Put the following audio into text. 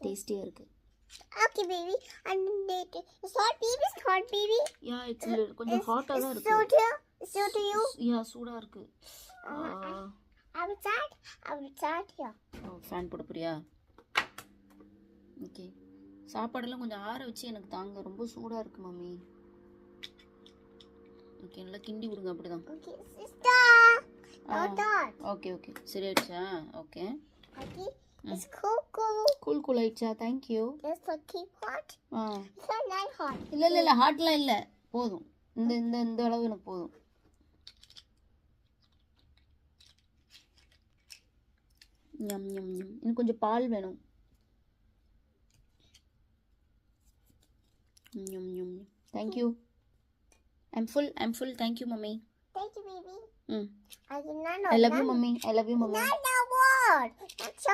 டேஸ்டியாக இருக்குது. Okay, baby. And it's hot, baby. It's hot, baby. Yeah it's கொஞ்சம் ஹாட்டாக தான் So இருக்குது. to so to you. யா சூடாக இருக்குது. I will start here. Fan போட போறியா? ஓகே. சாப்பாடெல்லாம் கொஞ்சம் ஆற வச்சு எனக்கு தாங்க, ரொம்ப சூடாக இருக்குது மம்மி. ஓகே, நல்லா கிண்டி விடுங்க அப்படிதான். Okay, sister. ஓகே ஓகே சரியாயிடுச்சா? Okay. Okay. It's cool. Cool ஆயிடுச்சா? Thank you. Let's keep hot. It's not hot. இல்லை ஹாட்லாம் இல்லை, போதும். இந்த அளவு எனக்கு போதும். ஞம் ஞம் ஞம். இன்னும் கொஞ்சம் பால் வேணும். ஞம் ஞம். Thank you. I'm full. Thank you, mommy. Thank you, baby. Mm. I love you, mommy. I love you, mommy. No, what? That's